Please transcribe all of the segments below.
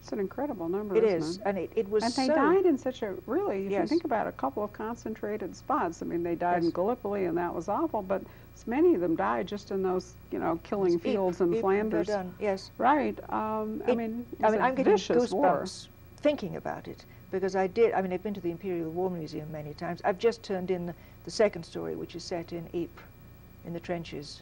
It's an incredible number, It isn't is, it? and it was And they so... died in such a, really, if you Yes. think about a couple of concentrated spots. I mean, they died in Yes. Gallipoli, and that was awful, but many of them died just in those, you know, killing fields in Ypres, Flanders. Verdun, yes. Right. I mean, it was I'm a getting vicious war. goosebumps thinking about it, because I did, I mean, I've been to the Imperial War Museum many times. I've just turned in the second story, which is set in Ypres, in the trenches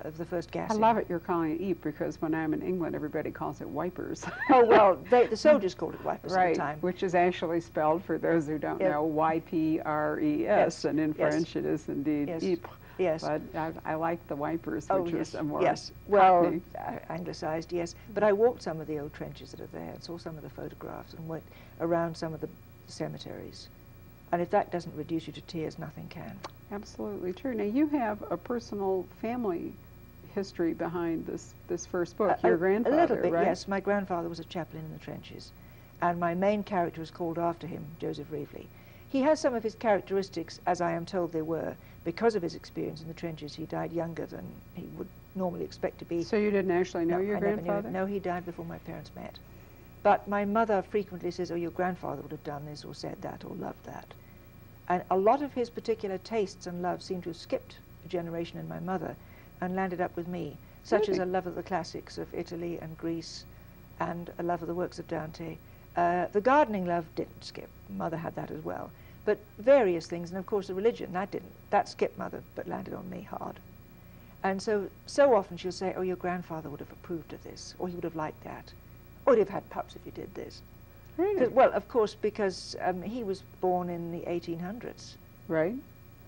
of the first gassing. I love it you're calling it Ypres, because when I'm in England, everybody calls it wipers. Oh, well, the soldiers called it wipers right, at the time. which is actually spelled, for those who don't know, Y-P-R-E-S, Yes. and in Yes. French it is indeed Yes. Ypres. Yes. But I like the wipers, Oh, which yes. was a more yes. Well, Cockney. anglicized, yes. But I walked some of the old trenches that are there and saw some of the photographs and went around some of the cemeteries. And if that doesn't reduce you to tears, nothing can. Absolutely true. Now, you have a personal family history behind this first book. Your grandfather, a little bit, right? yes. My grandfather was a chaplain in the trenches, and my main character is called after him, Joseph Reevely. He has some of his characteristics, as I am told they were, because of his experience in the trenches. He died younger than he would normally expect to be. So you didn't actually know your I never grandfather? knew him. No, he died before my parents met. But my mother frequently says, oh, your grandfather would have done this or said that or loved that. And a lot of his particular tastes and loves seem to have skipped a generation in my mother and landed up with me, such as a love of the classics of Italy and Greece and a love of the works of Dante. The gardening love didn't skip. Mother had that as well. But various things, and of course the religion, that didn't. That skipped Mother, but landed on me hard. And so often she'll say, oh, your grandfather would have approved of this, or he would have liked that, or he'd have had pups if you did this. Really? Well, of course, because he was born in the 1800s. Right.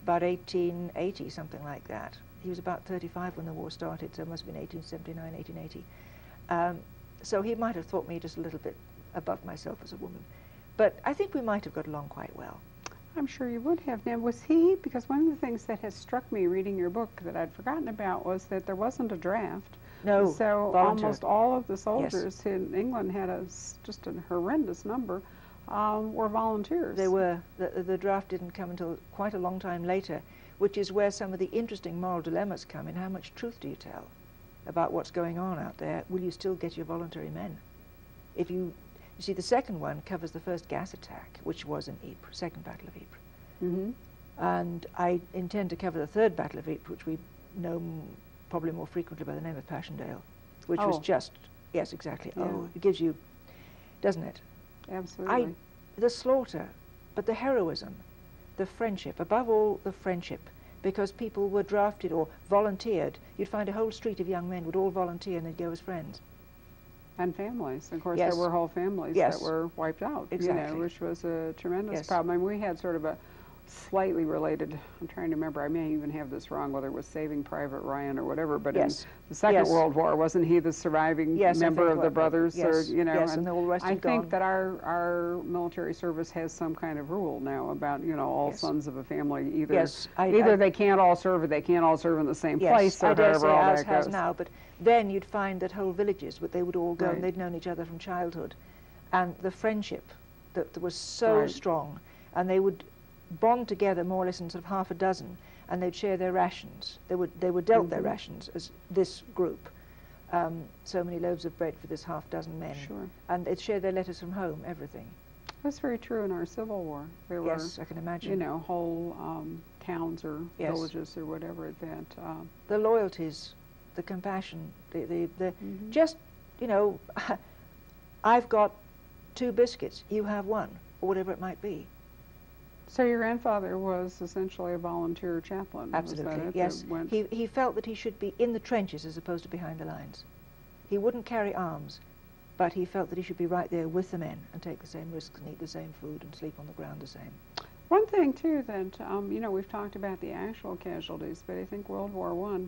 About 1880, something like that. He was about 35 when the war started, so it must have been 1879, 1880. So he might have thought me just a little bit above myself as a woman. But I think we might have got along quite well. I'm sure you would have. Now, was he, because one of the things that has struck me reading your book that I'd forgotten about was that there wasn't a draft. No, so volunteer. almost all of the soldiers in England had just a horrendous number, were volunteers. They were. The draft didn't come until quite a long time later, which is where some of the interesting moral dilemmas come in. How much truth do you tell about what's going on out there? Will you still get your voluntary men? If you see, the second one covers the first gas attack, which was in Ypres, Second Battle of Ypres. Mm-hmm. And I intend to cover the third Battle of Ypres, which we know probably more frequently by the name of Passchendaele, which was just, yes, exactly. Yeah. Oh, it gives you, doesn't it? Absolutely. The slaughter, but the heroism, the friendship, above all the friendship, because people were drafted or volunteered. You'd find a whole street of young men would all volunteer and they'd go as friends. And families. Of course, Yes. there were whole families Yes. that were wiped out, Exactly. you know, which was a tremendous Yes. problem. I mean, we had sort of a slightly related, I'm trying to remember, I may even have this wrong, whether it was Saving Private Ryan or whatever, but Yes. in the Second Yes. World War, wasn't he the surviving Yes, I member think of it the was. brothers? Yes. Or, you know, Yes, and the whole rest I is think gone. that our military service has some kind of rule now about, you know, all Yes. sons of a family, either Yes, either they can't all serve or they can't all serve in the same Yes, place, or I dare however say all ours that has goes. now, but then you'd find that whole villages, but they would all go Right. and they'd known each other from childhood. And the friendship that was so Right. strong, and they would bond together more or less in sort of half a dozen, and they'd share their rations. They were dealt their Mhm. rations as this group. So many loaves of bread for this half dozen men. Sure. And they'd share their letters from home, everything. That's very true in our Civil War. There Yes, were, I can imagine. you know, whole towns or Yes. villages or whatever that. The loyalties, the compassion, the Mhm. just, you know, I've got 2 biscuits, you have 1, or whatever it might be. So your grandfather was essentially a volunteer chaplain. was that Absolutely, it, that yes. went- He felt that he should be in the trenches as opposed to behind the lines. He wouldn't carry arms, but he felt that he should be right there with the men and take the same risks and eat the same food and sleep on the ground the same. One thing too that you know, we've talked about the actual casualties, but I think World War I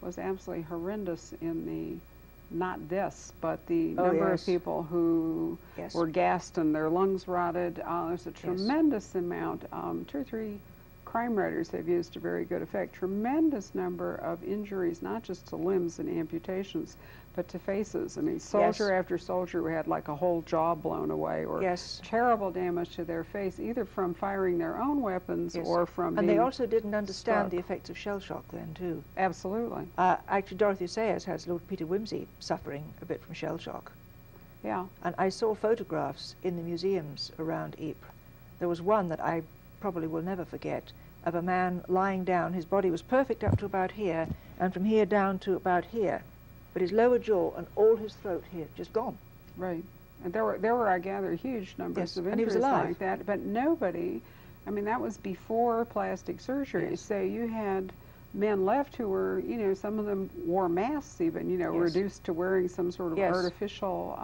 was absolutely horrendous in the not deaths, but the number yes. of people who Yes. were gassed and their lungs rotted. There's a tremendous amount. 2 or 3 crime writers have used to very good effect. Tremendous number of injuries, not just to limbs and amputations, but to faces. I mean, soldier after soldier who had like a whole jaw blown away, or Yes. terrible damage to their face, either from firing their own weapons Yes. or from And being they also didn't understand struck. the effects of shell shock then, too. Absolutely. Actually, Dorothy Sayers has Lord Peter Wimsey suffering a bit from shell shock. Yeah. And I saw photographs in the museums around Ypres. There was one that I probably will never forget, of a man lying down. His body was perfect up to about here, and from here down to about here. But his lower jaw and all his throat here, just gone. Right. And there were, I gather, huge numbers of and he was injuries alive. like that. But nobody, I mean, that was before plastic surgery. Yes. So you had men left who were, you know, some of them wore masks even, you know, Yes. reduced to wearing some sort of Yes. artificial.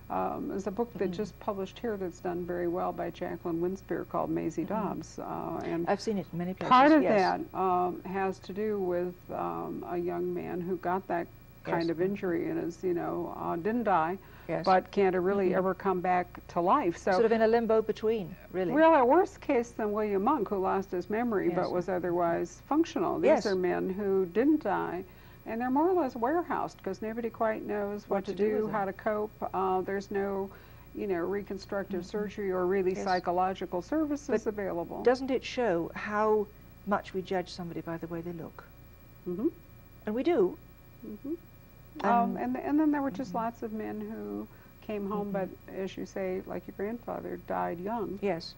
There's a book that just published here that's done very well by Jacqueline Winspear called Maisie Dobbs. And I've seen it in many places. part of yes. that has to do with a young man who got that kind Yes. of injury and is, you know, didn't die, Yes. but can't really ever come back to life. So Sort of in a limbo between, really. well, a worse case than William Monk, who lost his memory Yes. but was otherwise functional. These Yes. are men who didn't die, and they're more or less warehoused because nobody quite knows what to do, with how them. to cope. There's no, you know, reconstructive surgery or really Yes. psychological services But available. Doesn't it show how much we judge somebody by the way they look? Mm-hmm. And we do. Mm-hmm. Um, And then there were just lots of men who came home, but as you say, like your grandfather, died young Yes.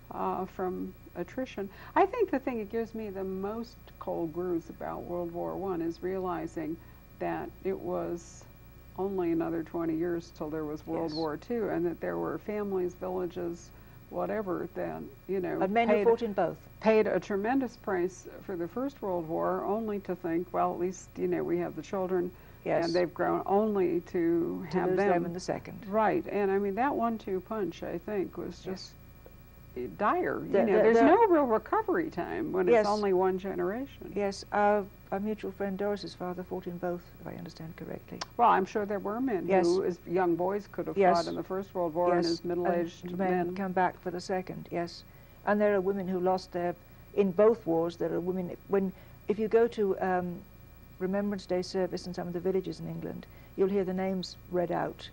from attrition. I think the thing that gives me the most cold grooves about World War I is realizing that it was only another 20 years till there was World Yes. War II, and that there were families, villages, whatever, that, you know, And men who fought in both. paid a tremendous price for the First World War, only to think, well, at least, you know, we have the children, Yes. and they've grown only to have lose them. them in the second. Right, and I mean, that 1-2 punch, I think, was just dire. The- You know, the- there's the- no real recovery time when Yes. it's only one generation. Yes, our mutual friend Doris's father fought in both, if I understand correctly. Well, I'm sure there were men Yes. who, as young boys, could have Yes. fought in the First World War, and Yes, as middle-aged and men. come back for the second, yes. And there are women who lost their, in both wars, there are women, if you go to Remembrance Day service in some of the villages in England, you'll hear the names read out,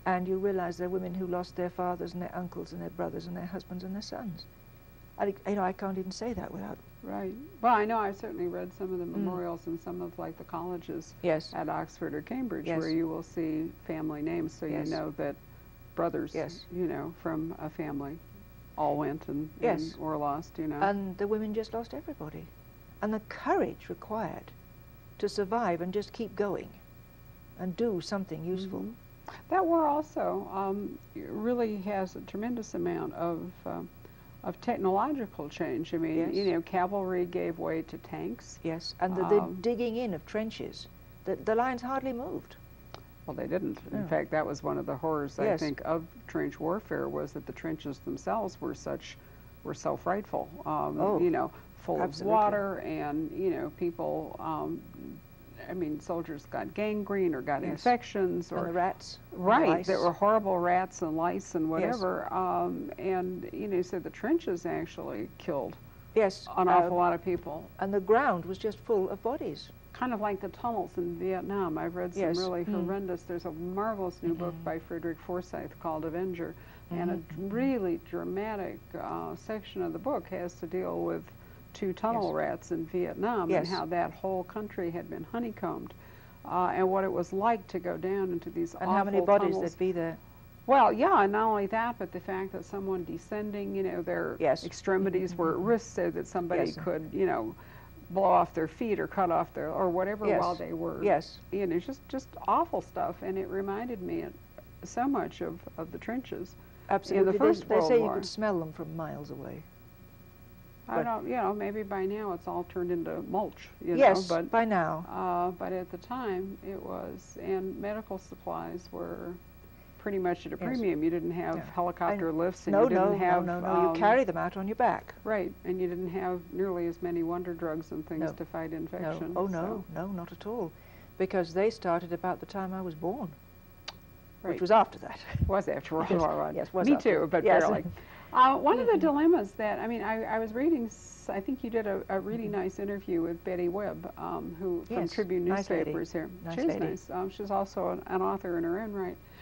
and you'll realize there are women who lost their fathers and their uncles and their brothers and their husbands and their sons. I can't even say that without. Right. Well, I know I've certainly read some of the memorials in some of like the colleges Yes. at Oxford or Cambridge, Yes. where you will see family names, so Yes. you know that brothers, Yes. you know, from a family all went and Yes. or lost, you know. And the women just lost everybody. And the courage required to survive and just keep going and do something useful. That war also really has a tremendous amount of technological change. I mean, Yes. you know, cavalry gave way to tanks. Yes, and the digging in of trenches. The lines hardly moved. Well, they didn't. In No. fact, that was one of the horrors, I Yes. think, of trench warfare, was that the trenches themselves were so frightful. You know, full absolutely. of water, and you know, people. I mean, soldiers got gangrene or got Yes. infections, And or the rats. and the right. lice. There were horrible rats and lice and Yes. whatever. And you know, so the trenches actually killed Yes, an awful lot of people. and the ground was just full of bodies. Kind of like the tunnels in Vietnam. I've read some Yes. really horrendous. There's a marvelous new book by Frederick Forsyth called Avenger, and a really dramatic section of the book has to deal with 2 tunnel Yes. rats in Vietnam, Yes. and how that whole country had been honeycombed, and what it was like to go down into these And awful how many bodies tunnels. there'd be there. Well, yeah, and not only that, but the fact that someone descending, you know, their Yes. extremities were at risk, so that somebody Yes. could, you know, blow off their feet or cut off their, or whatever, Yes. while they were, Yes. you know, just awful stuff. And it reminded me so much of the trenches. Absolutely. First they World say War. you could smell them from miles away. I But- don't, you know, maybe by now it's all turned into mulch, you Yes, know, but by now. but at the time it was, and medical supplies were pretty much at a Yes. premium. You didn't have Yeah. helicopter lifts, and No, you didn't no, have no. You carry them out on your back. right, and you didn't have nearly as many wonder drugs and things No. to fight No. infection. Oh, no, no, not at all. Because they started about the time I was born, Right. which was after that. Was after World Yes, War I. yes, was Me after. too, but Yes. barely. One of the dilemmas that, I mean, I was reading, I think you did a really nice interview with Betty Webb, who from Yes, Tribune nice lady. newspapers here. Nice She's lady. nice. She's also an author in her own right.